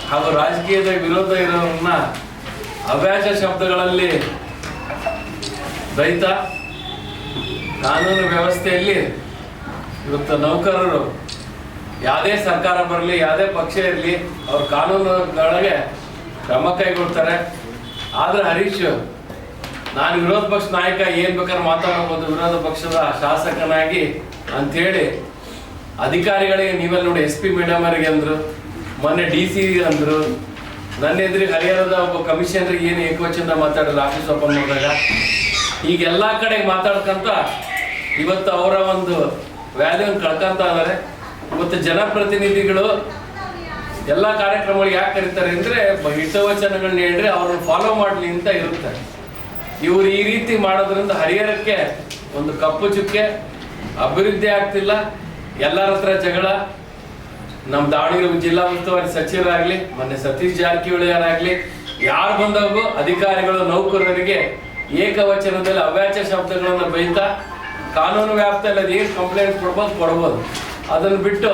ಹಾಗೂ ರಾಜಕೀಯದ ವಿರೋಧ ಇರೋರನ್ನ ಅವ್ಯಾಜ ಶಬ್ದಗಳಲ್ಲಿ ರೈತ ಕಾನೂನು ವ್ಯವಸ್ಥೆಯಲ್ಲಿ ಇವತ್ತು ನೌಕರರು ಯಾವುದೇ ಸರ್ಕಾರ ಬರಲಿ, ಯಾವುದೇ ಪಕ್ಷ ಇರಲಿ, ಅವ್ರ ಕಾನೂನುಗಳಿಗೆ ಕ್ರಮ ಕೈಗೊಳ್ತಾರೆ. ಆದರೆ ಹರೀಶ್, ನಾನು ವಿರೋಧ ಪಕ್ಷ ನಾಯಕ, ಏನು ಬೇಕಾದ್ರೆ ಮಾತಾಡಬಹುದು ವಿರೋಧ ಪಕ್ಷದ ಶಾಸಕನಾಗಿ ಅಂಥೇಳಿ ಅಧಿಕಾರಿಗಳಿಗೆ ನೀವೆಲ್ಲ ನೋಡಿ, SP ಮೇಡಮ್ ಅವರಿಗೆ ಅಂದರು, ಮೊನ್ನೆ DC ಅಂದರು, ನನ್ನ ಎದುರಿಗೆ ಹರಿಹರದ ಒಬ್ಬ ಕಮಿಷನರಿಗೆ ಏನು ಏಕವಚನ ಮಾತಾಡಿದ್ರು ಆಫೀಸ್ ಓಪನ್ ಮಾಡಿದಾಗ. ಈಗೆಲ್ಲ ಕಡೆ ಮಾತಾಡ್ಕಂತ ಇವತ್ತು ಅವರ ಒಂದು ವ್ಯಾಲ್ಯೂನ ಕಳ್ಕೊಂತ ಇದ್ದಾರೆ. ಇವತ್ತು ಜನಪ್ರತಿನಿಧಿಗಳು ಎಲ್ಲ ಕಾರ್ಯಕ್ರಮಗಳು ಯಾಕೆ ಕರೀತಾರೆ ಅಂದರೆ ಹಿತವಚನಗಳನ್ನ ಹೇಳ್ರಿ ಅವ್ರನ್ನ ಫಾಲೋ ಮಾಡಲಿ ಅಂತ ಇರುತ್ತೆ. ಇವರು ಈ ರೀತಿ ಮಾಡೋದ್ರಿಂದ ಹರಿಹರಕ್ಕೆ ಒಂದು ಕಪ್ಪು ಚುಕ್ಕೆ, ಅಭಿವೃದ್ಧಿ ಆಗ್ತಿಲ್ಲ. ಎಲ್ಲರ ಹತ್ರ ಜಗಳ. ನಮ್ಮ ದಾವಣಗೆರೆ ಜಿಲ್ಲಾ ಉಸ್ತುವಾರಿ ಸಚಿವರಾಗಲಿ, ಮೊನ್ನೆ ಸತೀಶ್ ಜಾರಕಿಹೊಳಿ ಅವರಾಗಲಿ, ಯಾರು ಬಂದಾಗೂ ಅಧಿಕಾರಿಗಳು ನೌಕರರಿಗೆ ಏಕವಚನದಲ್ಲಿ ಅವ್ಯಾಚ ಶಬ್ದಗಳನ್ನು ಬೈತಾ ಕಾನೂನು ವ್ಯಾಪ್ತಿಯಲ್ಲಿ ಅದು ಏನು ಕಂಪ್ಲೇಂಟ್ ಕೊಡ್ಬೋದು. ಅದನ್ನು ಬಿಟ್ಟು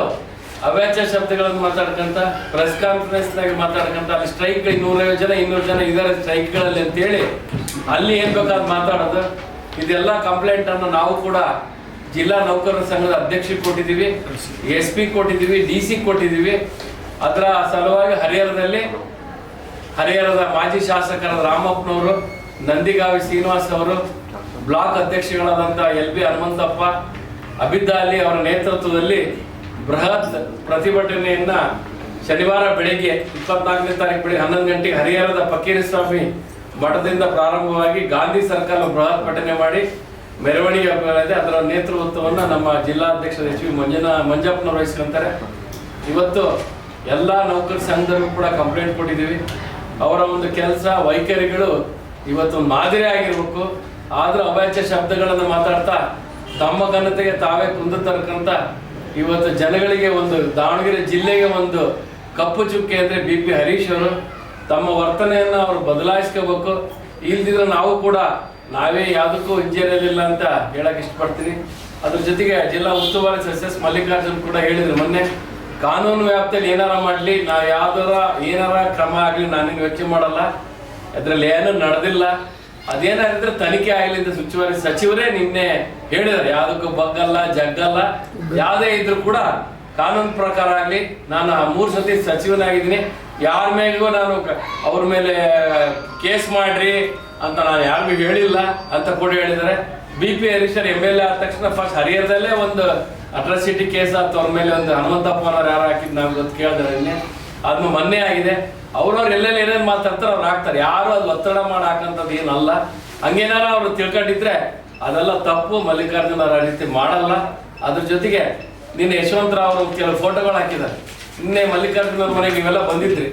ಅವ್ಯಾಚ ಶಬ್ದಗಳನ್ನು ಮಾತಾಡ್ಕೊಂತ ಪ್ರೆಸ್ ಕಾನ್ಫರೆನ್ಸ್ನಾಗ ಮಾತಾಡ್ಕೊಂತ ಅಲ್ಲಿ ಸ್ಟ್ರೈಕ್ 150 ಜನ 200 ಜನ ಇದ್ದಾರೆ ಸ್ಟ್ರೈಕ್ಗಳಲ್ಲಿ ಅಂತೇಳಿ ಅಲ್ಲಿ ಏನು ಬೇಕಾದ್ ಮಾತಾಡೋದು. ಇದೆಲ್ಲ ಕಂಪ್ಲೇಂಟನ್ನು ನಾವು ಕೂಡ ಜಿಲ್ಲಾ ನೌಕರರ ಸಂಘದ ಅಧ್ಯಕ್ಷರಿಗೆ ಕೊಟ್ಟಿದ್ದೀವಿ, SP ಕೊಟ್ಟಿದ್ದೀವಿ, DC ಕೊಟ್ಟಿದ್ದೀವಿ. ಅದರ ಸಲುವಾಗಿ ಹರಿಹರದ ಮಾಜಿ ಶಾಸಕರಾದ ರಾಮಪ್ಪನವರು, ನಂದಿಗಾವಿ ಶ್ರೀನಿವಾಸ್ ಅವರು, ಬ್ಲಾಕ್ ಅಧ್ಯಕ್ಷಗಳಾದಂಥ LB ಹನುಮಂತಪ್ಪ, ಅಬಿದ್ದಾಲಿ ಅವರ ನೇತೃತ್ವದಲ್ಲಿ ಬೃಹತ್ ಪ್ರತಿಭಟನೆಯನ್ನ ಶನಿವಾರ ಬೆಳಿಗ್ಗೆ 24ನೇ ತಾರೀಕು ಬೆಳಿಗ್ಗೆ 11 ಗಂಟೆಗೆ ಹರಿಹರದ ಫಕೀರಸ್ವಾಮಿ ಮಠದಿಂದ ಪ್ರಾರಂಭವಾಗಿ ಗಾಂಧಿ ಸರ್ಕಲ್ ಬೃಹತ್ ಪಠನೆ ಮಾಡಿ ಮೆರವಣಿಗೆ ಇದೆ. ಅದರ ನೇತೃತ್ವವನ್ನು ನಮ್ಮ ಜಿಲ್ಲಾಧ್ಯಕ್ಷ SV ಮಂಜಪ್ಪನವರು ವಹಿಸ್ಕೊಂತಾರೆ. ಇವತ್ತು ಎಲ್ಲ ನೌಕರ ಸಂಘದಲ್ಲೂ ಕೂಡ ಕಂಪ್ಲೇಂಟ್ ಕೊಟ್ಟಿದ್ದೀವಿ. ಅವರ ಒಂದು ಕೆಲಸ ವೈಖರಿಗಳು ಇವತ್ತು ಮಾದರಿ ಆಗಿರ್ಬೇಕು. ಆದ್ರೂ ಅವ್ಯಾಚ ಶಬ್ದಗಳನ್ನು ಮಾತಾಡ್ತಾ ತಮ್ಮ ಘನತೆಗೆ ತಾವೇ ಕುಂದು ತರ್ಕಂತ ಇವತ್ತು ಜನಗಳಿಗೆ ಒಂದು ದಾವಣಗೆರೆ ಜಿಲ್ಲೆಗೆ ಒಂದು ಕಪ್ಪು ಚುಕ್ಕೆ ಅಂದರೆ BP ಹರೀಶ್ ಅವರು ತಮ್ಮ ವರ್ತನೆಯನ್ನು ಅವರು ಬದಲಾಯಿಸ್ಕೋಬೇಕು. ಇಲ್ದಿದ್ರೆ ನಾವು ಕೂಡ ನಾವೇ ಯಾವುದಕ್ಕೂ ಹಿಂಜರಿಯಲಿಲ್ಲ ಅಂತ ಹೇಳಕ್ ಇಷ್ಟಪಡ್ತೀನಿ. ಅದ್ರ ಜೊತೆಗೆ ಜಿಲ್ಲಾ ಉಸ್ತುವಾರಿ SS ಮಲ್ಲಿಕಾರ್ಜುನ್ ಕೂಡ ಹೇಳಿದ್ರು ಮೊನ್ನೆ, ಕಾನೂನು ವ್ಯಾಪ್ತಿಯಲ್ಲಿ ಏನಾರ ಮಾಡಲಿ, ನಾವು ಏನಾರ ಕ್ರಮ ಆಗಲಿ ನಾನೇನು ಯೋಚನೆ ಮಾಡಲ್ಲ, ಅದರಲ್ಲಿ ಏನೂ ನಡೆದಿಲ್ಲ, ಅದೇನಾದ್ರೆ ತನಿಖೆ ಆಗಲಿ ಅಂತ ಉಸ್ತುವಾರಿ ಸಚಿವರೇ ನಿನ್ನೆ ಹೇಳಿದ್ದಾರೆ. ಯಾವುದಕ್ಕೂ ಬಗ್ಗಲ್ಲ ಜಗ್ಗಲ್ಲ, ಯಾವುದೇ ಇದ್ರೂ ಕೂಡ ಕಾನೂನು ಪ್ರಕಾರ ಆಗಲಿ. ನಾನು 3 ಸತಿ ಸಚಿವನಾಗಿದ್ದೀನಿ, ಯಾರ ಮೇಲೆಗೂ ನಾನು ಅವ್ರ ಮೇಲೆ ಕೇಸ್ ಮಾಡ್ರಿ ಅಂತ ನಾನು ಯಾರಿಗೂ ಹೇಳಿಲ್ಲ ಅಂತ ಕೂಡ ಹೇಳಿದ್ದಾರೆ. BP ಹರೀಶರ್ MLA ಆದ ತಕ್ಷಣ ಫಸ್ಟ್ ಹರಿಹರದಲ್ಲೇ ಒಂದು ಅಟ್ರಾಸಿಟಿ ಕೇಸ್ ಆಯ್ತು ಅವ್ರ ಮೇಲೆ. ಒಂದು ಹನುಮಂತಪ್ಪನವ್ರು ಯಾರು ಹಾಕಿದ್ ನಾವು ಗೊತ್ತು ಕೇಳಿದ್ರೆ ಅದನ್ನು ಮೊನ್ನೆ ಆಗಿದೆ. ಅವ್ರವ್ರು ಎಲ್ಲೆಲ್ಲಿ ಏನೇನು ಮಾತಾಡ್ತಾರೆ ಅವ್ರು ಹಾಕ್ತಾರೆ. ಯಾರು ಅದು ಒತ್ತಡ ಮಾಡಿ ಹಾಕಂಥದ್ದು ಏನಲ್ಲ. ಹಂಗೇನಾರ ಅವ್ರು ತಿಳ್ಕೊಂಡಿದ್ರೆ ಅದೆಲ್ಲ ತಪ್ಪು. ಮಲ್ಲಿಕಾರ್ಜುನ ಅವ್ರ ರೀತಿ ಮಾಡಲ್ಲ. ಅದ್ರ ಜೊತೆಗೆ ನಿನ್ನೆ ಯಶವಂತರಾವ್ ಅವರು ಕೆಲವು ಫೋಟೋಗಳು ಹಾಕಿದ್ದಾರೆ. ನಿನ್ನೆ ಮಲ್ಲಿಕಾರ್ಜುನ ಅವ್ರ ಮನೆಗೆ ನೀವೆಲ್ಲ ಬಂದಿದ್ರಿ.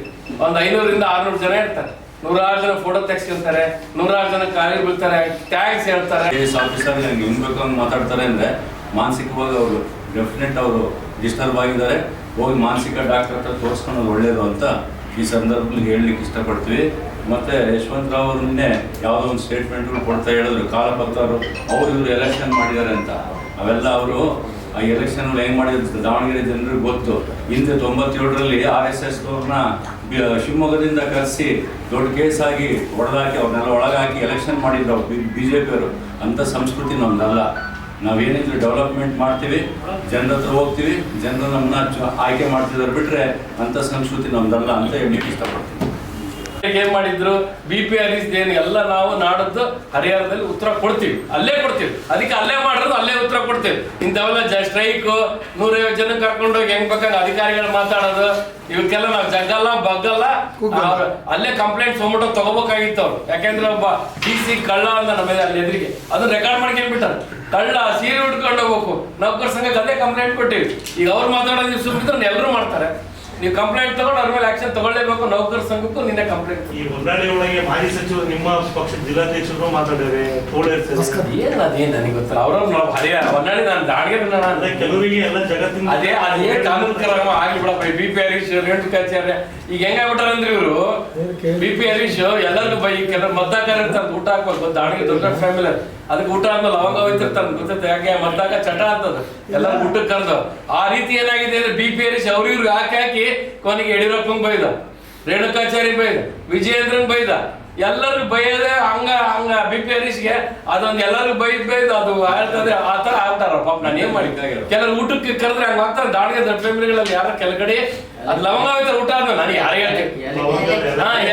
ಒಂದು 500ರಿಂದ 600 ಜನ ಇರ್ತಾರೆ. 100 ಜನ ಫೋಟೋ ತೆಗೆಸ್ಕೊಂತಾರೆ, 100 ಜನ ಕಾರ್ಯ ಬೀಳ್ತಾರೆ, ಟ್ಯಾಗ್ಸ್ ಹೇಳ್ತಾರೆ. ಆಫೀಸರ್ ಹೆಂಗ್ ಬೇಕು ಮಾತಾಡ್ತಾರೆ ಅಂದ್ರೆ ಮಾನಸಿಕವಾಗಿ ಅವರು ಡೆಫಿನೆಟ್ ಅವರು ಡಿಸ್ಟರ್ಬ್ ಆಗಿದ್ದಾರೆ. ಹೋಗಿ ಮಾನಸಿಕ ಡಾಕ್ಟರ್ ಹತ್ರ ತೋರಿಸ್ಕೊಳ್ಳೋದು ಒಳ್ಳೇದು ಅಂತ ಈ ಸಂದರ್ಭದಲ್ಲಿ ಹೇಳಲಿಕ್ಕೆ ಇಷ್ಟಪಡ್ತೀವಿ. ಮತ್ತು ಯಶವಂತರಾವ್ ಅವರು ನಿನ್ನೆ ಯಾವುದೋ ಒಂದು ಸ್ಟೇಟ್ಮೆಂಟ್ಗಳು ಕೊಡ್ತಾ ಹೇಳಿದ್ರು, ಕಾಲಪತ್ರರು ಇವರು ಎಲೆಕ್ಷನ್ ಮಾಡಿದ್ದಾರೆ ಅಂತ. ಅವೆಲ್ಲ ಅವರು ಆ ಎಲೆಕ್ಷನ್ ಹೆಂಗೆ ಮಾಡಿದ್ರು ದಾವಣಗೆರೆ ಜನರಿಗೆ ಗೊತ್ತು. ಹಿಂದೆ 97ರಲ್ಲಿ RSS ಅವ್ರನ್ನ ಶಿವಮೊಗ್ಗದಿಂದ ಕರೆಸಿ ದೊಡ್ಡ ಕೇಸಾಗಿ ಹೊಡೆದಾಕಿ ಅವ್ರನ್ನೆಲ್ಲ ಒಳಗಾಕಿ ಎಲೆಕ್ಷನ್ ಮಾಡಿದ್ರು BJP ಅವರು. ಅಂಥ ಸಂಸ್ಕೃತಿ ನಮ್ದಲ್ಲ. ನಾವೇನಿದ್ರು ಡೆವಲಪ್ಮೆಂಟ್ ಮಾಡ್ತೀವಿ, ಜನರ ಹತ್ರ ಹೋಗ್ತೀವಿ, ಜನರು ನಮ್ಮನ್ನ ಆಯ್ಕೆ ಮಾಡ್ತಿದ್ದಾರೆ ಬಿಟ್ರೆ ಅಂಥ ಸಂಸ್ಕೃತಿ ನಮ್ದಲ್ಲ ಅಂತ ಹೇಳಲಿಕ್ಕೆ ಇಷ್ಟಪಡ್ತೀವಿ. ಏನ್ ಮಾಡಿದ್ರು BP ಹರೀಶ್ ಏನು ಎಲ್ಲ ನಾವು ನಾಡದ್ದು ಹರಿಹರದಲ್ಲಿ ಉತ್ತರ ಕೊಡ್ತೀವಿ, ಅಲ್ಲೇ ಕೊಡ್ತೀವಿ. ಅದಕ್ಕೆ ಅಲ್ಲೇ ಮಾಡಿರೋದು ಅಲ್ಲೇ ಉತ್ತರ ಕೊಡ್ತೀವಿ. ಇಂಥವೆಲ್ಲ ಸ್ಟ್ರೈಕು 150 ಜನ ಕರ್ಕೊಂಡೋಗಿ ಹೆಂಗ್ ಬೇಕಾಗ ಅಧಿಕಾರಿಗಳು ಮಾತಾಡೋದು ಇವಕ್ಕೆಲ್ಲ ನಾವು ಜಗ್ಗಲ್ಲ ಬಗ್ಗಲ್ಲ. ಅಲ್ಲೇ ಕಂಪ್ಲೇಂಟ್ ಸೊಮಟೋ ತಗೋಬೇಕಾಗಿತ್ತು ಅವ್ರು. ಯಾಕೆಂದ್ರೆ ಒಬ್ಬ DC ಕಳ್ಳ ಅಂತ ನಮ್ಮ ಅಲ್ಲಿ ಎದುರಿಗೆ ಅದನ್ನ ರೆಕಾರ್ಡ್ ಮಾಡ್ಕೊಂಡ್ಬಿಟ್ಟಾರೆ. ಕಳ್ಳ ಸೀರೆ ಉಟ್ಕೊಂಡು ಹೋಗ್ಬೇಕು. ನೌಕರ ಸಂಘಕ್ಕೆ ಅದೇ ಕಂಪ್ಲೇಂಟ್ ಕೊಟ್ಟಿವಿ. ಈಗ ಅವ್ರು ಮಾತಾಡೋದು ನೀವು ಸುಮ್ಮನೆ ಎಲ್ಲರೂ ಮಾಡ್ತಾರೆ. ನೀವು ಕಂಪ್ಲೇಂಟ್ ತಗೊಂಡು ಅವ್ರ ಮೇಲೆ ಆಕ್ಷನ್ ತಗೊಳ್ಳೇಬೇಕು. ನೌಕರ ಸಂಘಕ್ಕೂ ನಿನ್ನೆ ಕಂಪ್ಲೇಂಟ್. ಈ ಹೊನ್ನಾಳಿ ಒಳಗೆ ಮಾಜಿ ಸಚಿವರು ನಿಮ್ಮ ಪಕ್ಷದ ಜಿಲ್ಲಾಧ್ಯಕ್ಷರು ಮಾತಾಡಿದ್ದಾರೆ. ಏನ್ ಅದೇನ್ ನನಗೆ ಗೊತ್ತಿಲ್ಲ. ಅವ್ರವ್ರು ನಾವು ಹರಿಯಾಣ ಹೊನ್ನಾಳಿ ನಾನು ದಾವಣಗೆರೆ ಕೆಲವರಿಗೆ ಎಲ್ಲ ಜಗತ್ತಿನ ಅದೇ ಕಾನೂನು ಕ್ರಮ ಆಗ್ಲಿ ಬಿಡಪ್ಪ. BP ಹರೀಶ್ ರೇಣುಕಾ ಕಚೇರಿ ಈಗ ಹೆಂಗ ಆಗ್ಬಿಟ್ಟಾರಂದ್ರೆ ಇವರು BP ಹರೀಶ್ ಎಲ್ಲರಿಗೂ ಬೈ ಕೆಲವರು ಮದ್ದಾಕಾರ ಇರ್ತಾರೆ, ಊಟ ಹಾಕ್ಬೇಕು. ದಾವಣಗೆರೆ ದೊಡ್ಡ ಫ್ಯಾಮಿಲಿ ಅದಕ್ಕೆ ಊಟ ಆದ್ಮೇಲೆ ಲವಂಗ ಹೋಯ್ತಿರ್ತಾನೆ ಗೊತ್ತೈತೆ. ಯಾಕೆ ಮದ್ದಾಗ ಚಟ ಆಗ್ತದ ಎಲ್ಲರೂ ಊಟಕ್ಕೆ ಕರೆದು. ಆ ರೀತಿ ಏನಾಗಿದೆ ಅಂದ್ರೆ BP ಹರೀಶ್ ಅವ್ರಿವ್ರಿಗೆ ಹಾಕಿ ಕೊನೆಗೆ ಯಡಿಯೂರಪ್ಪಂಗೆ ಬೈದ. ರೇಣುಕಾಚಾರಿ ಬೈದ, ವಿಜಯೇಂದ್ರನ್ ಬೈದ, ಎಲ್ಲರೂ ಬೈಯದೆ ಹಂಗ ಬಿ ಪಿ ಹರೀಶ್ಗೆ ಅದೊಂದು ಎಲ್ಲರೂ ಬೈದು ಅದು ಹೇಳ್ತದೆ ಆ ಥರ ಆಗ್ತಾರ. ಪಾಪ ನಾನು ಏನ್ ಮಾಡಿ, ಕೆಲವರು ಊಟಕ್ಕೆ ಕರೆದ್ರೆ ಹಂಗ ಆಗ್ತಾರೆ. ದಾಳಿಗೆ ದೊಡ್ಡ ಫ್ಯಾಮಿಲಿಗಳಲ್ಲಿ ಯಾರ ಕೆಳಗಡೆ ಅದು ಲವಂಗ ಊಟ ಆದ್ಮೇಲೆ ನಾನು ಯಾರು ಹೇಳ್ತೇನೆ,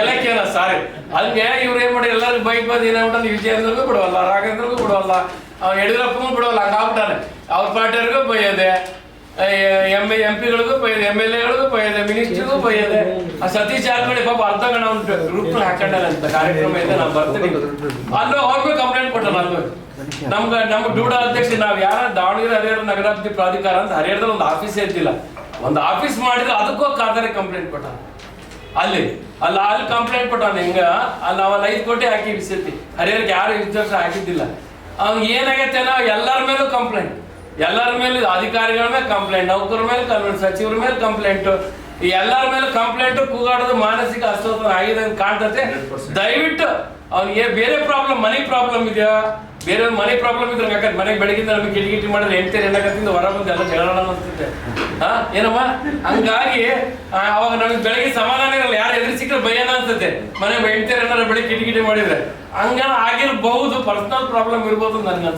ಎಲ್ಲಕ್ಕೇನ ಸಾರಿ ಹಂಗೆ ಇವ್ರು ಏನ್ ಮಾಡಿ ಎಲ್ಲರೂ ಬೈಕ್ ಬಂದು ಏನಾಗ್ಬಿಟ್ಟು ವಿಜಯೇಂದ್ರಗೂ ಬಿಡವಲ್ಲ, ರಾಘೇಂದ್ರಗೂ ಬಿಡವಲ್ಲ, ಯಡಿಯೂರಪ್ಪಗೂ ಬಿಡವಲ್ಲ, ಹಂಗಾಗ್ಬಿಟ್ಟಾನೆ. ಅವ್ರ ಪಾರ್ಟಿಯವ್ರಿಗೂ ಬೈಯದೆ, MP ಗಳಿಗೂ ಬೈಯದೆ, MLA ಗಳಿಗೂ ಬೈಯದೆ, ಮಿನಿಸ್ಟರ್ಗೂ ಬೈಯದೆ. ಆ ಸತೀಶ್ ಜಾರಕಿಹೊಳಿ ಪಾಪ ಅರ್ಧ ಗಂಟೆ ಅವ್ನು ಗ್ರೂಪ್ ಹಾಕೊಂಡಂತ ಕಾರ್ಯಕ್ರಮ ಇದೆ, ನಾವು ಬರ್ತೀನಿ ಅಲ್ಲೂ ಅವ್ರಿಗೂ ಕಂಪ್ಲೇಂಟ್ ಕೊಟ್ಟಲ್ಲ. ಅಲ್ಲೂ ನಮ್ಗೆ ಡೂಡಾ ಅಧ್ಯಕ್ಷ ನಾವು ಯಾರ ದಾವಣಗೆರೆ ಹರಿಹರ ನಗರಾಭಿವೃದ್ಧಿ ಪ್ರಾಧಿಕಾರ ಅಂತ ಹರಿಹರದಲ್ಲಿ ಒಂದು ಆಫೀಸೇ ಇದ್ದಿಲ್ಲ, ಒಂದು ಆಫೀಸ್ ಮಾಡಿದ್ರೆ ಅದಕ್ಕೂ ಖಾತರಿ ಕಂಪ್ಲೇಂಟ್ ಕೊಟ್ಟ. ಅಲ್ಲಿ ಕಂಪ್ಲೇಂಟ್ ಕೊಟ್ಟಾನ. ಹಿಂಗ ಅಲ್ಲಿ ನಾವು 5 ಕೋಟಿ ಹಾಕಿ ಬಿಸಿರ್ತಿ ಹರಿಹರಕ್ಕೆ ಯಾರು ಇಷ್ಟು ವರ್ಷ ಹಾಕಿದ್ದಿಲ್ಲ. ಅವ್ನು ಏನಾಗೈತೆ ನಾವು ಎಲ್ಲರ ಮೇಲೂ ಕಂಪ್ಲೇಂಟ್, ಎಲ್ಲರ ಮೇಲೆ ಅಧಿಕಾರಿಗಳ ಮೇಲೆ ಕಂಪ್ಲೇಂಟ್, ನೌಕರ ಮೇಲೆ ಕಂಪ್ಲೇಂಟ್, ಸಚಿವರ ಮೇಲೆ ಕಂಪ್ಲೇಂಟ್, ಎಲ್ಲರ ಮೇಲೆ ಕಂಪ್ಲೇಂಟ್ ಕೂಗಾಡೋದು ಮಾನಸಿಕ ಅಸ್ವಸ್ಥ ಆಗಿದೆ ಅಂತ ಕಾಣ್ತತೆ. ದಯವಿಟ್ಟು ಅವ್ನಿಗೆ ಬೇರೆ ಪ್ರಾಬ್ಲಮ್, ಮನಿ ಪ್ರಾಬ್ಲಮ್ ಇದೆಯಾ, ಬೇರೆ ಮನಿ ಪ್ರಾಬ್ಲಮ್ ಇದ್ರೆ ಯಾಕಂದ್ರೆ ಮನೆಗೆ ಬೆಳಗಿಂದ ನಮಗೆ ಕಿಟಕಿಟಿ ಮಾಡಿದ್ರೆ ಹೆಂಡ್ತೀರಿ ಏನಾಗತ್ತಿಂದ ಹೊರ ಬಂದು ಎಲ್ಲ ಜಗಳ ಅನ್ಸುತ್ತೆ. ಏನಮ್ಮ ಹಂಗಾಗಿ ಅವಾಗ ನಮಗೆ ಬೆಳಗ್ಗೆ ಸಮಾಧಾನ ಇರಲ್ಲ, ಯಾರು ಎದುರು ಸಿಕ್ಕರೆ ಭಯನ ಅನ್ಸುತ್ತೆ. ಮನೆಗೆ ಹೆಂಡ್ತೀರಿ ಏನಾರ ಬೆಳಿಗ್ಗೆ ಕಿಟಕಿಟಿ ಮಾಡಿದ್ರೆ ಹಂಗ ಆಗಿರ್ಬಹುದು, ಪರ್ಸನಲ್ ಪ್ರಾಬ್ಲಮ್ ಇರ್ಬೋದು ನನ್ಗೆ.